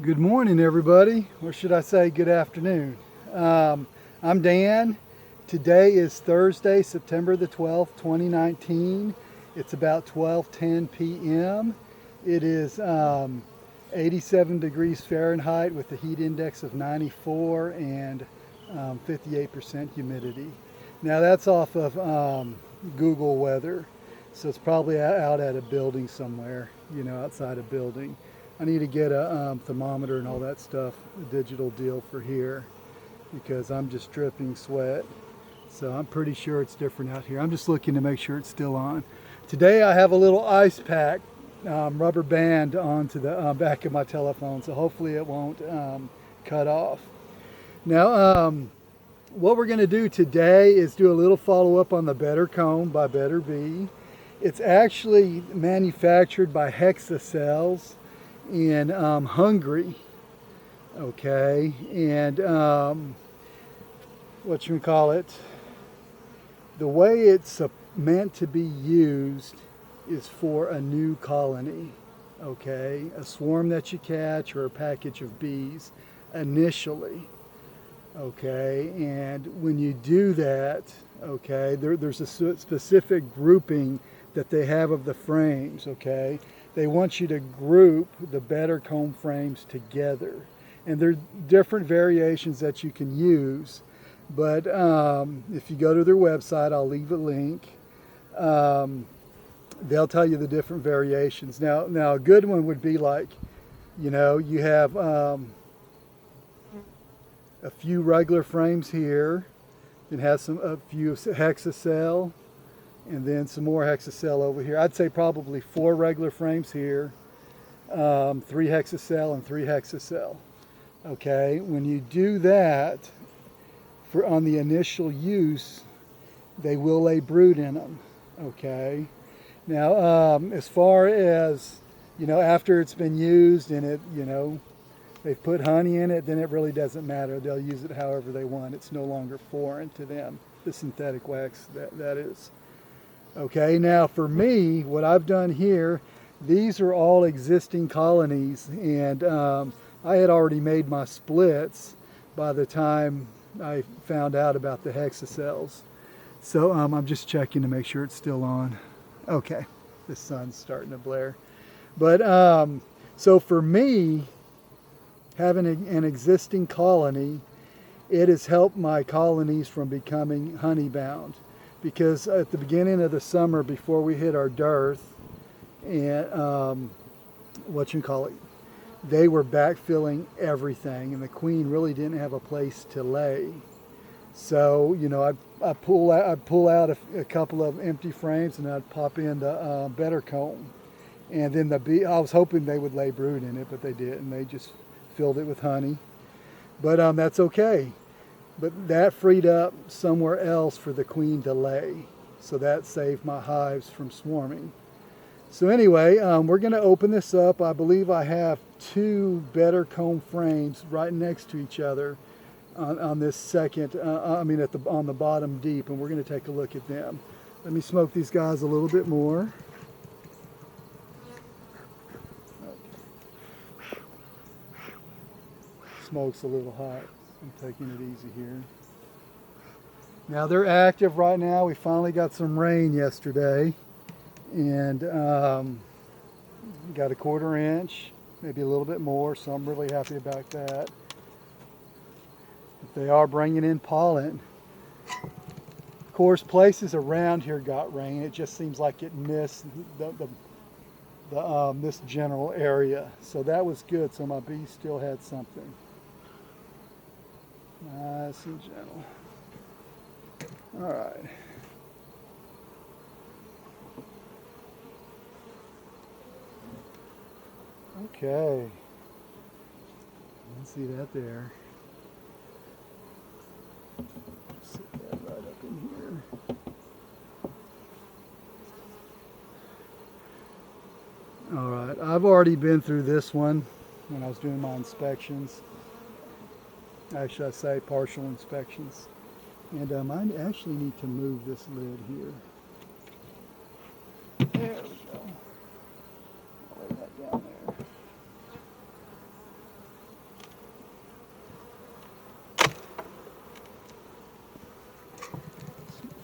Good morning, everybody, or should I say good afternoon. I'm Dan. Today is Thursday, September the 12th, 2019. It's about 12:10 p.m. It is 87 degrees Fahrenheit with a heat index of 94 and 58% humidity. Now that's off of Google weather, so it's probably out at a building somewhere, outside a building. I need to get a thermometer and all that stuff, a digital deal for here, because I'm just dripping sweat. So I'm pretty sure it's different out here. I'm just looking to make sure it's still on. Today I have a little ice pack rubber band onto the back of my telephone, so hopefully it won't cut off. Now, what we're going to do today is do a little follow-up on the BetterComb by Betterbee. It's actually manufactured by Hexacells in Hungary, okay, and what you call it, the way it's meant to be used is for a new colony, okay, a swarm that you catch or a package of bees initially, okay, and when you do that, okay, there's a specific grouping that they have of the frames, okay. They want you to group the BetterComb frames together. And there are different variations that you can use. But if you go to their website, I'll leave a link. They'll tell you the different variations. Now a good one would be like, you have a few regular frames here. It has a few hexacell, and then some more hexacell over here. I'd say probably 4 regular frames here, 3 hexacell and 3 hexacell. Okay, when you do that, on the initial use, they will lay brood in them. Okay, now as far as, after it's been used and they've put honey in it, then it really doesn't matter. They'll use it however they want. It's no longer foreign to them, the synthetic wax that is. Okay, now for me, what I've done here, these are all existing colonies, and I had already made my splits by the time I found out about the hexacells. So I'm just checking to make sure it's still on. Okay, the sun's starting to blare. But so for me, having an existing colony, it has helped my colonies from becoming honey bound. Because at the beginning of the summer, before we hit our dearth, and they were backfilling everything, and the queen really didn't have a place to lay. So I'd pull out a couple of empty frames, and I'd pop in the BetterComb, and then I was hoping they would lay brood in it, but they didn't. They just filled it with honey. But that's okay. But that freed up somewhere else for the queen to lay. So that saved my hives from swarming. So anyway, we're going to open this up. I believe I have 2 BetterComb frames right next to each other on this second, on the bottom deep, and we're going to take a look at them. Let me smoke these guys a little bit more. Smoke's a little hot. I'm taking it easy here. Now they're active right now. We finally got some rain yesterday, and got a 1/4 inch, maybe a little bit more, so I'm really happy about that. But they are bringing in pollen. Of course, places around here got rain. It just seems like it missed this general area, so that was good. So my bees still had something. Nice and gentle. All right. Okay. You can see that there. Sit that right up in here. All right. I've already been through this one when I was doing my inspections. Actually, I say partial inspections. And I actually need to move this lid here. There we go. I'll lay that down there.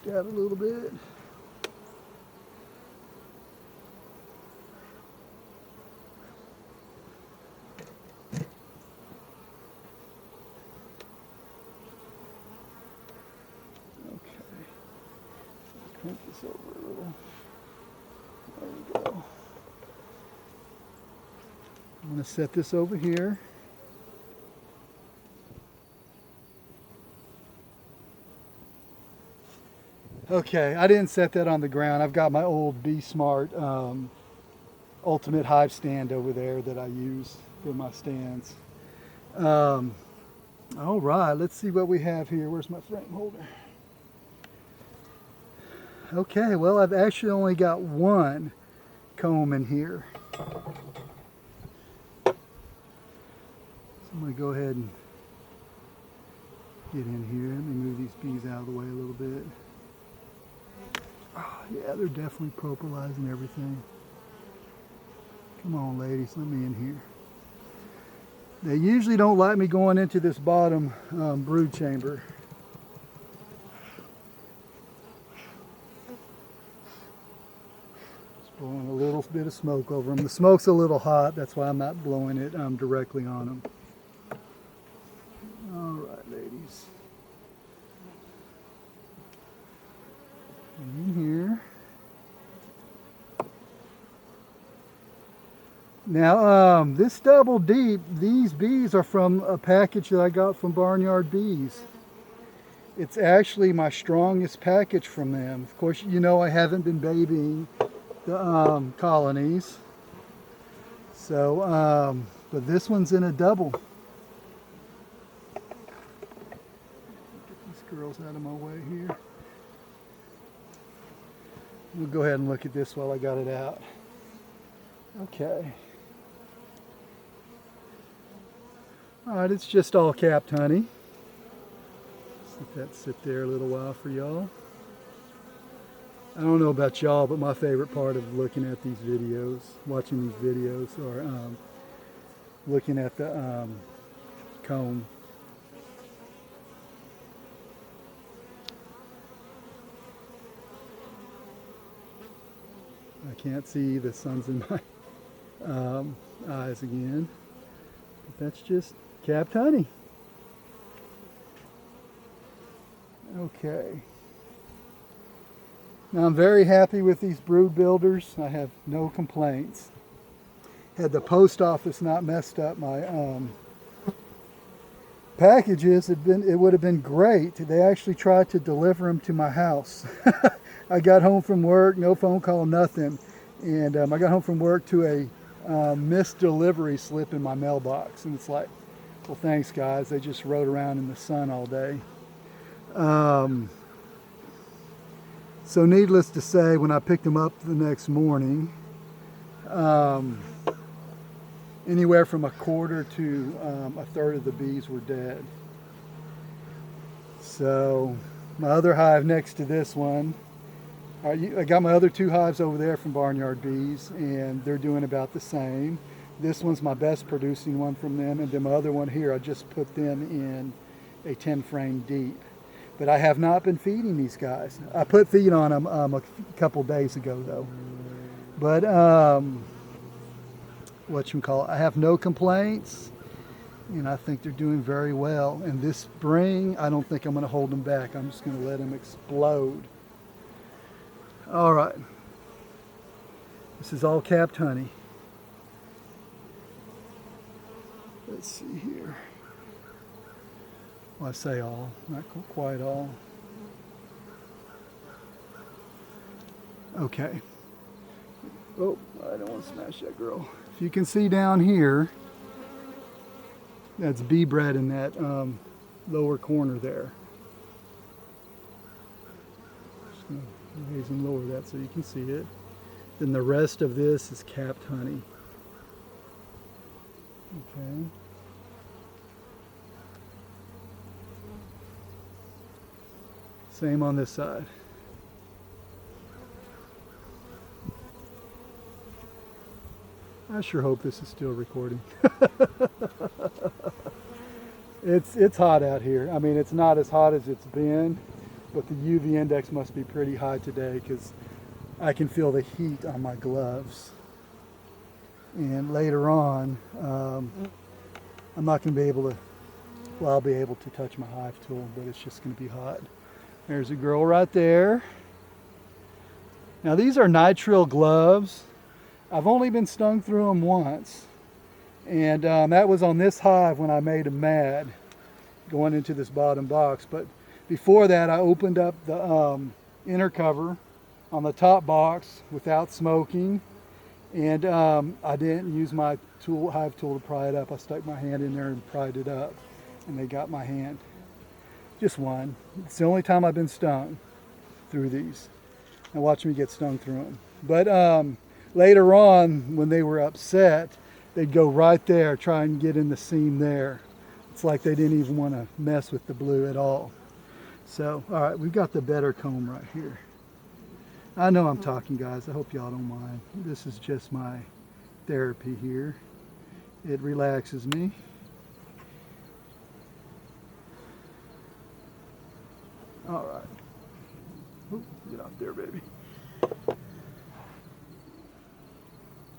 poked out a little bit. Okay, crank this over a little. There we go. I'm going to set this over here. Okay, I didn't set that on the ground. I've got my old Be Smart Ultimate Hive stand over there that I use for my stands. All right, let's see what we have here. Where's my frame holder? Okay, well, I've actually only got one comb in here. So I'm going to go ahead and get in here. Let me move these bees out of the way a little bit. Oh, yeah, they're definitely propolizing everything. Come on, ladies, let me in here. They usually don't like me going into this bottom brood chamber. Just blowing a little bit of smoke over them. The smoke's a little hot, that's why I'm not blowing it directly on them. All right, ladies. In here. Now, this double deep, these bees are from a package that I got from Barnyard Bees. It's actually my strongest package from them. Of course, you know I haven't been babying the colonies. So, but this one's in a double. Get these girls out of my way here. We'll go ahead and look at this while I got it out. Okay. All right, it's just all capped honey. Let that sit there a little while for y'all. I don't know about y'all, but my favorite part of looking at these videos, watching these videos, or looking at the comb. I can't see, the sun's in my eyes again. But that's just capped honey. Okay. Now I'm very happy with these brood builders. I have no complaints. Had the post office not messed up my packages, it would have been great. They actually tried to deliver them to my house. I got home from work, no phone call, nothing. And I got home from work to a missed delivery slip in my mailbox. And it's like, well, thanks, guys. They just rode around in the sun all day. So needless to say, when I picked them up the next morning, anywhere from a quarter to a third of the bees were dead. So my other hive next to this one, I got my other two hives over there from Barnyard Bees, and they're doing about the same. This one's my best producing one from them, and then my other one here, I just put them in a 10 frame deep. But I have not been feeding these guys. I put feed on them a couple days ago though. But I have no complaints, and I think they're doing very well. And this spring, I don't think I'm going to hold them back. I'm just going to let them explode. All right, this is all capped honey. Let's see here. Well, I say all, not quite all. Okay. Oh, I don't want to smash that girl. If you can see down here, that's bee bread in that lower corner there. Just going to raise and lower that so you can see it. Then the rest of this is capped honey. Okay. Same on this side. I sure hope this is still recording. It's hot out here. I mean, it's not as hot as it's been, but the UV index must be pretty high today because I can feel the heat on my gloves. And later on, I'm not going to be able to, well, I'll be able to touch my hive tool, but it's just going to be hot. There's a girl right there. Now these are nitrile gloves. I've only been stung through them once. And that was on this hive when I made them mad, going into this bottom box. But before that, I opened up the inner cover on the top box without smoking. And I didn't use my hive tool to pry it up. I stuck my hand in there and pried it up. And they got my hand. Just one. It's the only time I've been stung through these. Now watch me get stung through them. But later on, when they were upset, they'd go right there, try and get in the seam there. It's like they didn't even want to mess with the blue at all. So, all right, we've got the BetterComb right here. I know I'm talking, guys. I hope y'all don't mind. This is just my therapy here. It relaxes me. All right. Ooh, get out there, baby.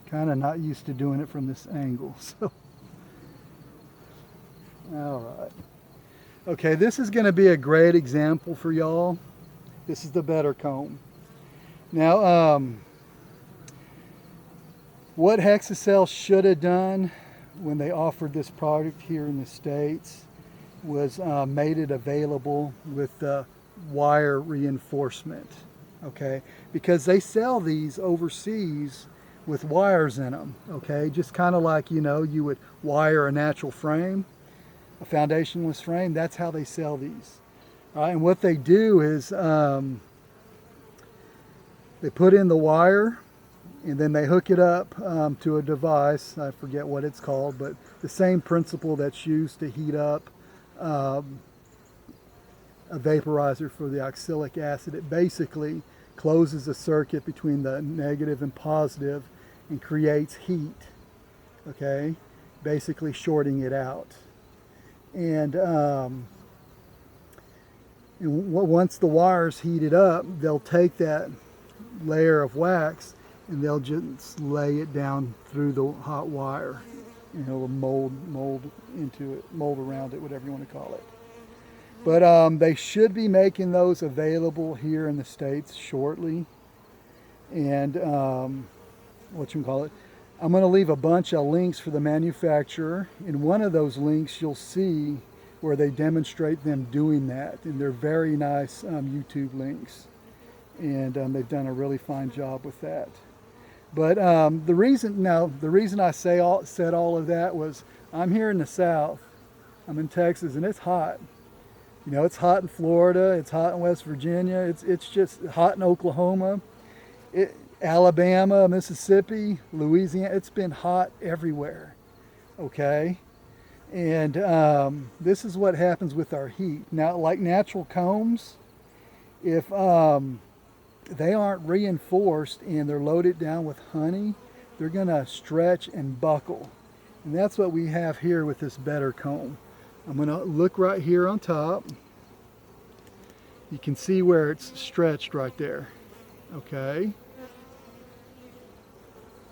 Kind of not used to doing it from this angle, so. All right. Okay, this is going to be a great example for y'all. This is the BetterComb. Now, what Hexacell should have done when they offered this product here in the States was made it available with the wire reinforcement, okay? Because they sell these overseas with wires in them, okay? Just kind of like, you know, you would wire a natural frame, a foundationless frame. That's how they sell these. All right, and what they do is they put in the wire and then they hook it up to a device. I forget what it's called, but the same principle that's used to heat up a vaporizer for the oxalic acid. It basically closes a circuit between the negative and positive and creates heat, okay? Basically shorting it out. And once the wire's heated up, they'll take that layer of wax and they'll just lay it down through the hot wire, and it'll mold into it, mold around it, whatever you want to call it. But they should be making those available here in the States shortly. And I'm going to leave a bunch of links for the manufacturer. In one of those links, you'll see where they demonstrate them doing that. And they're very nice YouTube links. And they've done a really fine job with that. But the reason I said all of that was I'm here in the South. I'm in Texas, and it's hot. You know, it's hot in Florida. It's hot in West Virginia. It's just hot in Oklahoma. Alabama, Mississippi, Louisiana. It's been hot everywhere. Okay? And this is what happens with our heat. Now, like natural combs, if they aren't reinforced and they're loaded down with honey, they're going to stretch and buckle. And that's what we have here with this BetterComb. I'm going to look right here on top. You can see where it's stretched right there. Okay?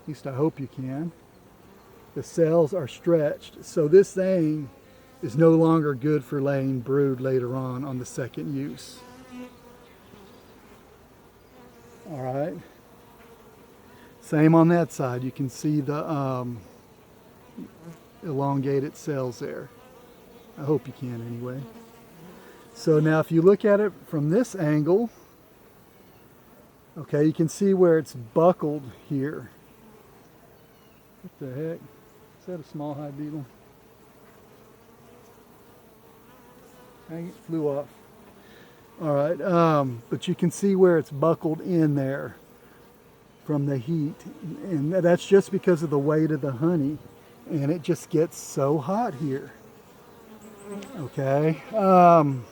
At least I hope you can. The cells are stretched. So this thing is no longer good for laying brood later on the second use. All right. Same on that side. You can see the elongated cells there. I hope you can anyway. So now if you look at it from this angle, okay, you can see where it's buckled here. What the heck? Is that a small hive beetle? Dang it, flew off. All right, but you can see where it's buckled in there from the heat. And that's just because of the weight of the honey. And it just gets so hot here. Okay, you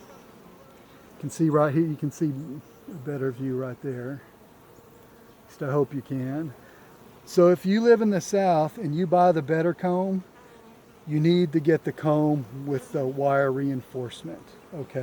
can see right here, you can see a better view right there. At least I hope you can. So if you live in the South and you buy the BetterComb, you need to get the comb with the wire reinforcement, okay?